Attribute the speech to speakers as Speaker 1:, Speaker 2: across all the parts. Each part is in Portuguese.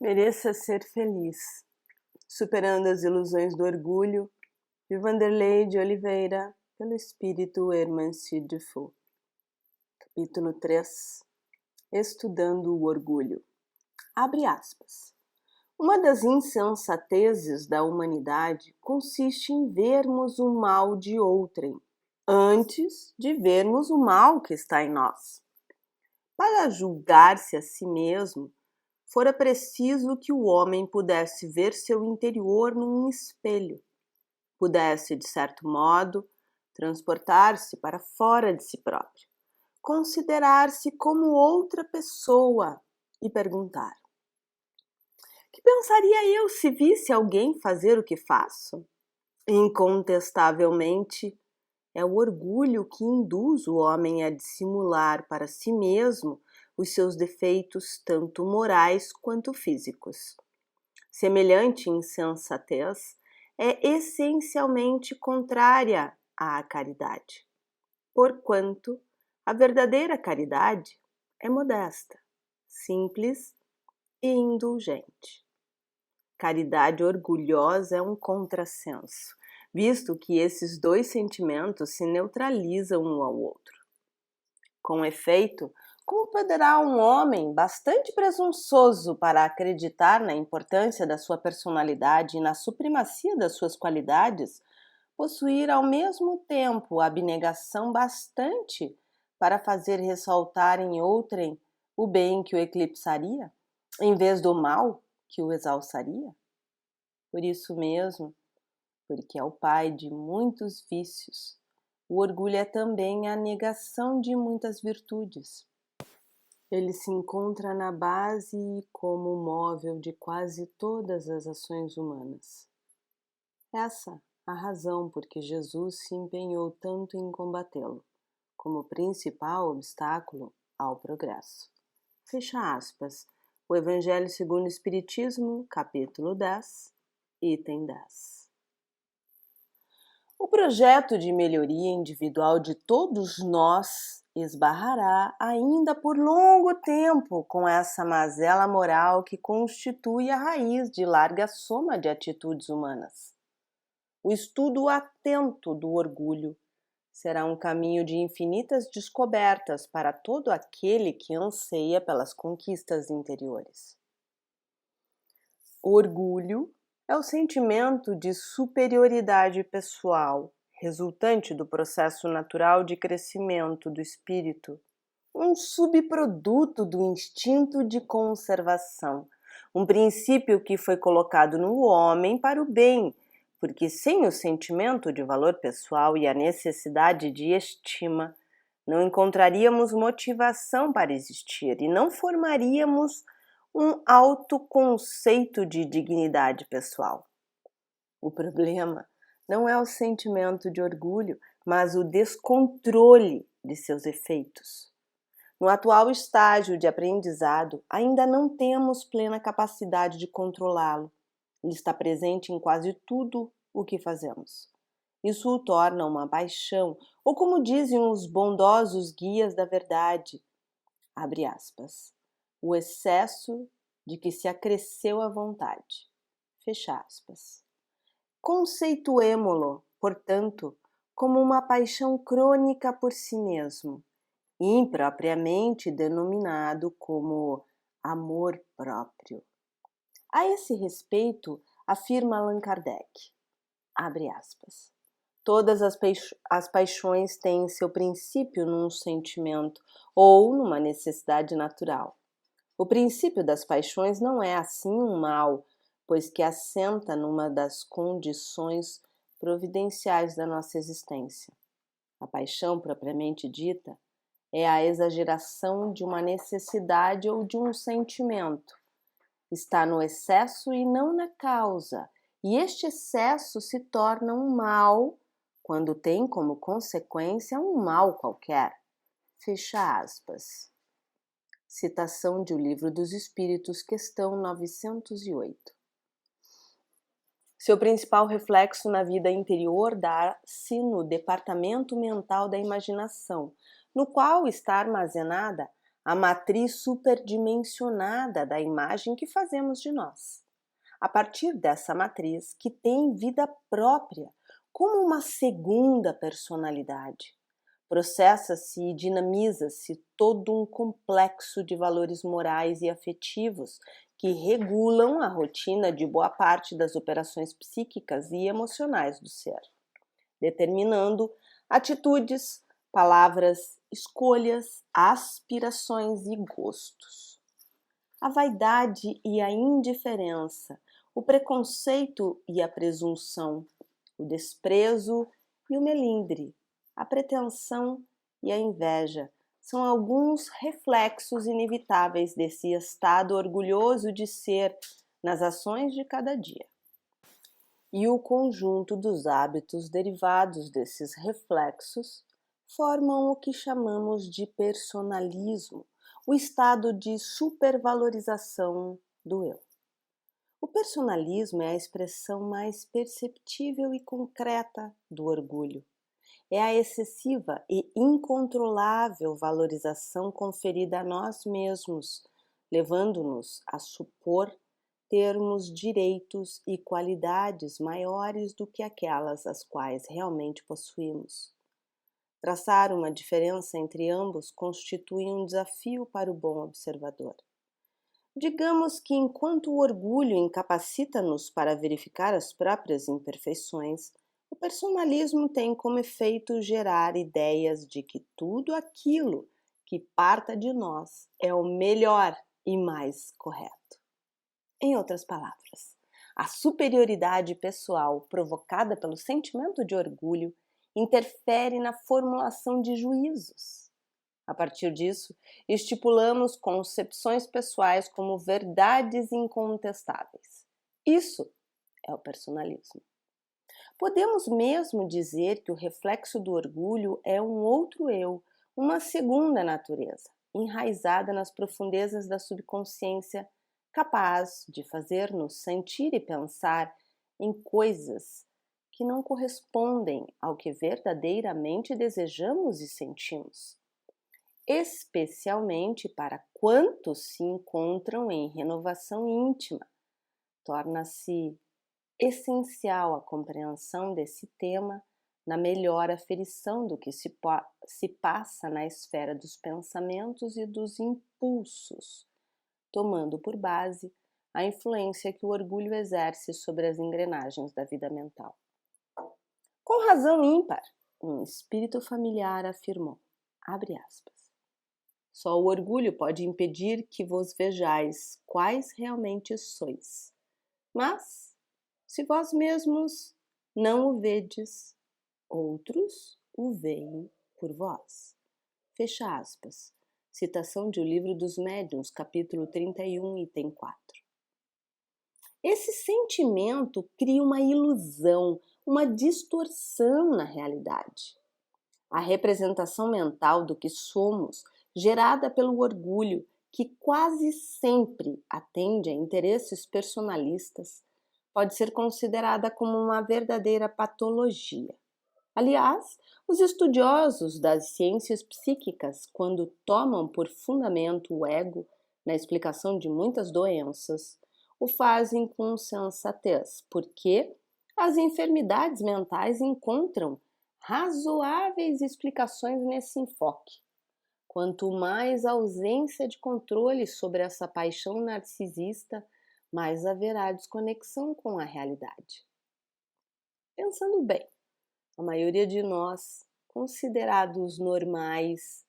Speaker 1: Mereça ser feliz. Superando as ilusões do orgulho, de Vanderlei de Oliveira, pelo espírito Hermancy Defoe. Capítulo 3. Estudando o orgulho. Abre aspas. Uma das insensatezes da humanidade consiste em vermos o mal de outrem, antes de vermos o mal que está em nós. Para julgar-se a si mesmo, fora preciso que o homem pudesse ver seu interior num espelho, pudesse, de certo modo, transportar-se para fora de si próprio, considerar-se como outra pessoa e perguntar: que pensaria eu se visse alguém fazer o que faço? Incontestavelmente, é o orgulho que induz o homem a dissimular para si mesmo os seus defeitos, tanto morais quanto físicos. Semelhante insensatez é essencialmente contrária à caridade, porquanto a verdadeira caridade é modesta, simples e indulgente. Caridade orgulhosa é um contrassenso, visto que esses dois sentimentos se neutralizam um ao outro. Com efeito, como poderá um homem bastante presunçoso para acreditar na importância da sua personalidade e na supremacia das suas qualidades, possuir ao mesmo tempo abnegação bastante para fazer ressaltar em outrem o bem que o eclipsaria, em vez do mal que o exalçaria? Por isso mesmo, porque é o pai de muitos vícios, o orgulho é também a negação de muitas virtudes. Ele se encontra na base e como móvel de quase todas as ações humanas. Essa a razão por que Jesus se empenhou tanto em combatê-lo, como principal obstáculo ao progresso. Fecha aspas. O Evangelho segundo o Espiritismo, capítulo 10, item 10. O projeto de melhoria individual de todos nós esbarrará ainda por longo tempo com essa mazela moral que constitui a raiz de larga soma de atitudes humanas. O estudo atento do orgulho será um caminho de infinitas descobertas para todo aquele que anseia pelas conquistas interiores. O orgulho é o sentimento de superioridade pessoal, resultante do processo natural de crescimento do espírito, um subproduto do instinto de conservação, um princípio que foi colocado no homem para o bem, porque sem o sentimento de valor pessoal e a necessidade de estima, não encontraríamos motivação para existir e não formaríamos um autoconceito de dignidade pessoal. O problema não é o sentimento de orgulho, mas o descontrole de seus efeitos. No atual estágio de aprendizado, ainda não temos plena capacidade de controlá-lo. Ele está presente em quase tudo o que fazemos. Isso o torna uma paixão, ou como dizem os bondosos guias da verdade, abre aspas, o excesso de que se acresceu a vontade, fecha aspas. Conceituemo-lo, portanto, como uma paixão crônica por si mesmo, impropriamente denominado como amor próprio. A esse respeito, afirma Allan Kardec, abre aspas, todas as paixões têm seu princípio num sentimento ou numa necessidade natural. O princípio das paixões não é assim um mal, pois que assenta numa das condições providenciais da nossa existência. A paixão, propriamente dita, é a exageração de uma necessidade ou de um sentimento. Está no excesso e não na causa, e este excesso se torna um mal quando tem como consequência um mal qualquer. Fecha aspas. Citação de O Livro dos Espíritos, questão 908. Seu principal reflexo na vida interior dá-se no departamento mental da imaginação, no qual está armazenada a matriz superdimensionada da imagem que fazemos de nós. A partir dessa matriz, que tem vida própria, como uma segunda personalidade, processa-se e dinamiza-se todo um complexo de valores morais e afetivos que regulam a rotina de boa parte das operações psíquicas e emocionais do ser, determinando atitudes, palavras, escolhas, aspirações e gostos. A vaidade e a indiferença, o preconceito e a presunção, o desprezo e o melindre, a pretensão e a inveja são alguns reflexos inevitáveis desse estado orgulhoso de ser nas ações de cada dia. E o conjunto dos hábitos derivados desses reflexos formam o que chamamos de personalismo, o estado de supervalorização do eu. O personalismo é a expressão mais perceptível e concreta do orgulho. É a excessiva e incontrolável valorização conferida a nós mesmos, levando-nos a supor termos direitos e qualidades maiores do que aquelas as quais realmente possuímos. Traçar uma diferença entre ambos constitui um desafio para o bom observador. Digamos que enquanto o orgulho incapacita-nos para verificar as próprias imperfeições, o personalismo tem como efeito gerar ideias de que tudo aquilo que parta de nós é o melhor e mais correto. Em outras palavras, a superioridade pessoal provocada pelo sentimento de orgulho interfere na formulação de juízos. A partir disso, estipulamos concepções pessoais como verdades incontestáveis. Isso é o personalismo. Podemos mesmo dizer que o reflexo do orgulho é um outro eu, uma segunda natureza, enraizada nas profundezas da subconsciência, capaz de fazer-nos sentir e pensar em coisas que não correspondem ao que verdadeiramente desejamos e sentimos, especialmente para quantos se encontram em renovação íntima. Torna-se essencial a compreensão desse tema na melhor aferição do que se passa na esfera dos pensamentos e dos impulsos, tomando por base a influência que o orgulho exerce sobre as engrenagens da vida mental. Com razão ímpar, um espírito familiar afirmou, abre aspas, só o orgulho pode impedir que vos vejais quais realmente sois. Mas, se vós mesmos não o vedes, outros o veem por vós. Fecha aspas. Citação de O Livro dos Médiuns, capítulo 31, item 4. Esse sentimento cria uma ilusão, uma distorção na realidade. A representação mental do que somos, gerada pelo orgulho, que quase sempre atende a interesses personalistas, pode ser considerada como uma verdadeira patologia. Aliás, os estudiosos das ciências psíquicas, quando tomam por fundamento o ego na explicação de muitas doenças, o fazem com sensatez, porque as enfermidades mentais encontram razoáveis explicações nesse enfoque. Quanto mais ausência de controle sobre essa paixão narcisista, mais haverá desconexão com a realidade. Pensando bem, a maioria de nós, considerados normais,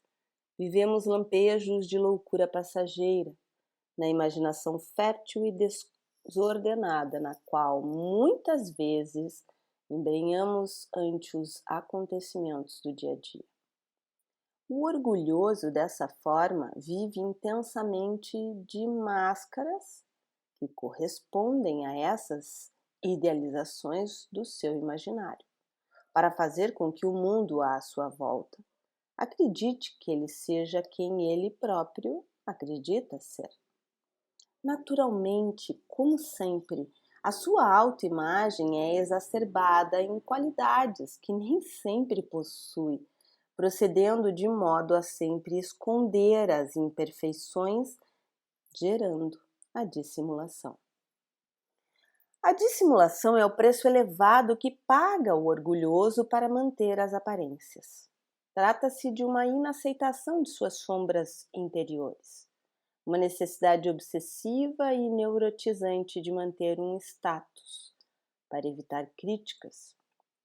Speaker 1: vivemos lampejos de loucura passageira, na imaginação fértil e desordenada, na qual muitas vezes embrenhamos ante os acontecimentos do dia a dia. O orgulhoso, dessa forma, vive intensamente de máscaras que correspondem a essas idealizações do seu imaginário, para fazer com que o mundo à sua volta acredite que ele seja quem ele próprio acredita ser. Naturalmente, como sempre, a sua autoimagem é exacerbada em qualidades que nem sempre possui, procedendo de modo a sempre esconder as imperfeições, gerando a dissimulação. A dissimulação é o preço elevado que paga o orgulhoso para manter as aparências. Trata-se de uma inaceitação de suas sombras interiores, uma necessidade obsessiva e neurotizante de manter um status, para evitar críticas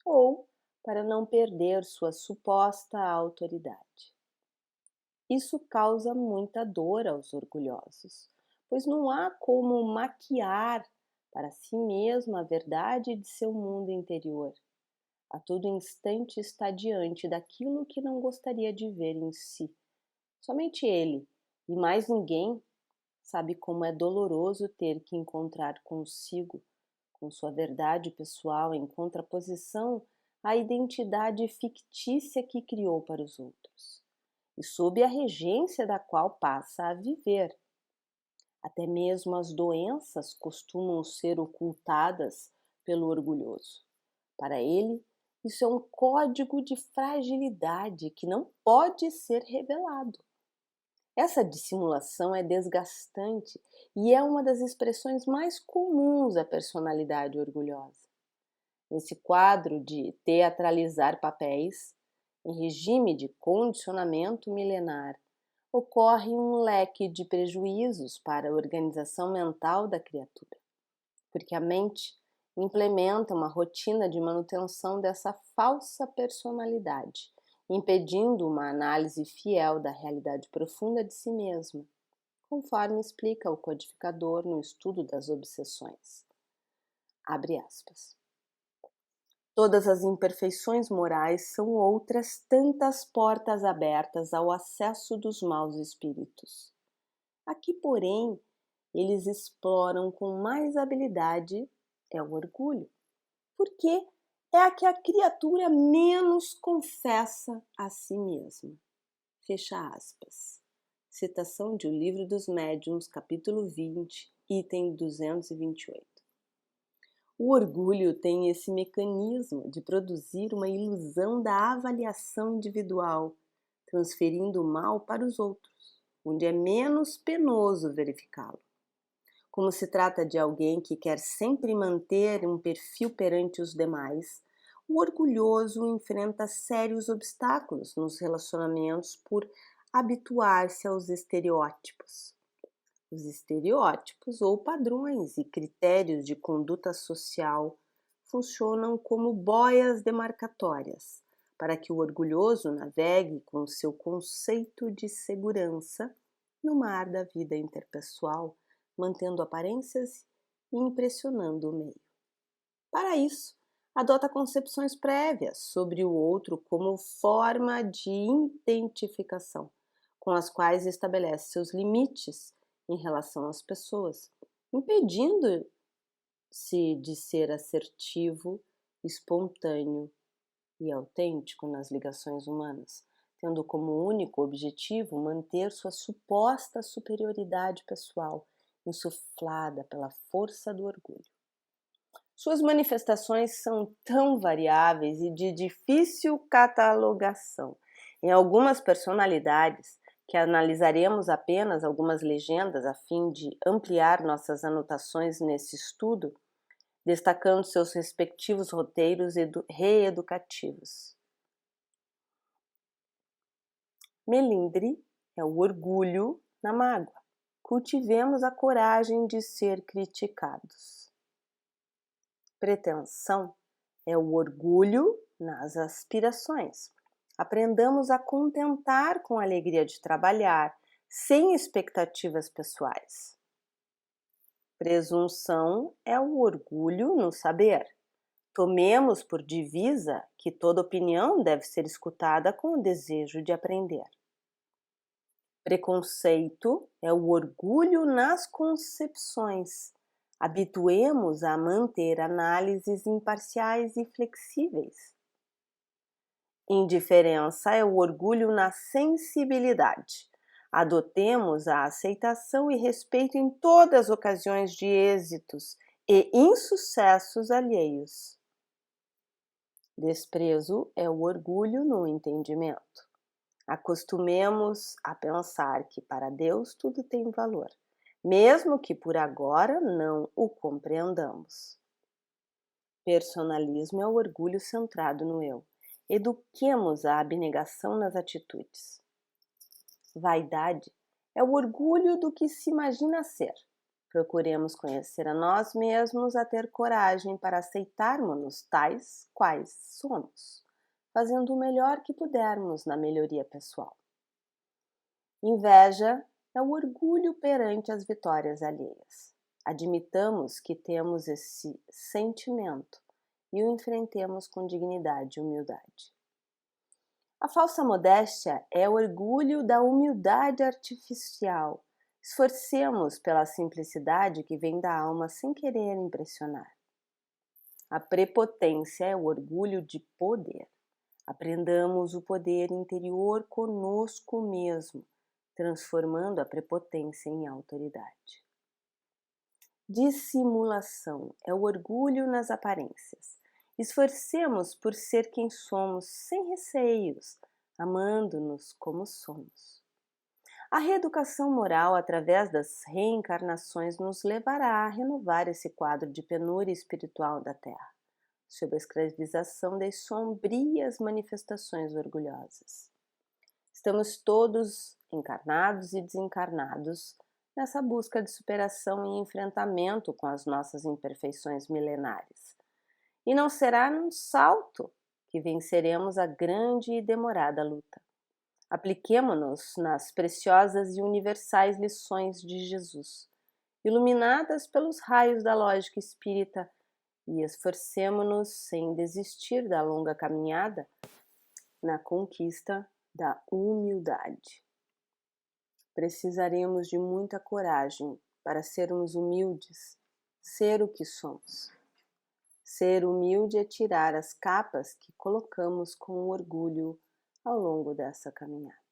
Speaker 1: ou para não perder sua suposta autoridade. Isso causa muita dor aos orgulhosos, pois não há como maquiar para si mesmo a verdade de seu mundo interior. A todo instante está diante daquilo que não gostaria de ver em si. Somente ele, e mais ninguém, sabe como é doloroso ter que encontrar consigo, com sua verdade pessoal em contraposição à identidade fictícia que criou para os outros, e sob a regência da qual passa a viver. Até mesmo as doenças costumam ser ocultadas pelo orgulhoso. Para ele, isso é um código de fragilidade que não pode ser revelado. Essa dissimulação é desgastante e é uma das expressões mais comuns da personalidade orgulhosa. Nesse quadro de teatralizar papéis, em regime de condicionamento milenar, ocorre um leque de prejuízos para a organização mental da criatura, porque a mente implementa uma rotina de manutenção dessa falsa personalidade, impedindo uma análise fiel da realidade profunda de si mesma, conforme explica o codificador no estudo das obsessões. Abre aspas. Todas as imperfeições morais são outras tantas portas abertas ao acesso dos maus espíritos. Aqui, porém, eles exploram com mais habilidade o orgulho, porque é a que a criatura menos confessa a si mesma. Fecha aspas. Citação de O Livro dos Médiuns, capítulo 20, item 228. O orgulho tem esse mecanismo de produzir uma ilusão da avaliação individual, transferindo o mal para os outros, onde é menos penoso verificá-lo. Como se trata de alguém que quer sempre manter um perfil perante os demais, o orgulhoso enfrenta sérios obstáculos nos relacionamentos por habituar-se aos estereótipos. Os estereótipos ou padrões e critérios de conduta social funcionam como boias demarcatórias para que o orgulhoso navegue com seu conceito de segurança no mar da vida interpessoal, mantendo aparências e impressionando o meio. Para isso, adota concepções prévias sobre o outro como forma de identificação, com as quais estabelece seus limites em relação às pessoas, impedindo-se de ser assertivo, espontâneo e autêntico nas ligações humanas, tendo como único objetivo manter sua suposta superioridade pessoal, insuflada pela força do orgulho. Suas manifestações são tão variáveis e de difícil catalogação. Em algumas personalidades, que analisaremos apenas algumas legendas a fim de ampliar nossas anotações nesse estudo, destacando seus respectivos roteiros reeducativos. Melindre é o orgulho na mágoa. Cultivemos a coragem de ser criticados. Pretensão é o orgulho nas aspirações. Aprendamos a contentar com a alegria de trabalhar, sem expectativas pessoais. Presunção é o orgulho no saber. Tomemos por divisa que toda opinião deve ser escutada com o desejo de aprender. Preconceito é o orgulho nas concepções. Habituemos a manter análises imparciais e flexíveis. Indiferença é o orgulho na sensibilidade. Adotemos a aceitação e respeito em todas as ocasiões de êxitos e insucessos alheios. Desprezo é o orgulho no entendimento. Acostumemos a pensar que para Deus tudo tem valor, mesmo que por agora não o compreendamos. Personalismo é o orgulho centrado no eu. Eduquemos a abnegação nas atitudes. Vaidade é o orgulho do que se imagina ser. Procuremos conhecer a nós mesmos, a ter coragem para aceitarmos-nos tais quais somos, fazendo o melhor que pudermos na melhoria pessoal. Inveja é o orgulho perante as vitórias alheias. Admitamos que temos esse sentimento e o enfrentemos com dignidade e humildade. A falsa modéstia é o orgulho da humildade artificial. Esforcemos pela simplicidade que vem da alma sem querer impressionar. A prepotência é o orgulho de poder. Aprendamos o poder interior conosco mesmo, transformando a prepotência em autoridade. Dissimulação é o orgulho nas aparências. Esforcemos por ser quem somos, sem receios, amando-nos como somos. A reeducação moral através das reencarnações nos levará a renovar esse quadro de penúria espiritual da Terra, sob a escravização das sombrias manifestações orgulhosas. Estamos todos encarnados e desencarnados nessa busca de superação e enfrentamento com as nossas imperfeições milenares. E não será num salto que venceremos a grande e demorada luta. Apliquemo-nos nas preciosas e universais lições de Jesus, iluminadas pelos raios da lógica espírita, e esforcemo-nos sem desistir da longa caminhada na conquista da humildade. Precisaremos de muita coragem para sermos humildes, ser o que somos. Ser humilde é tirar as capas que colocamos com orgulho ao longo dessa caminhada.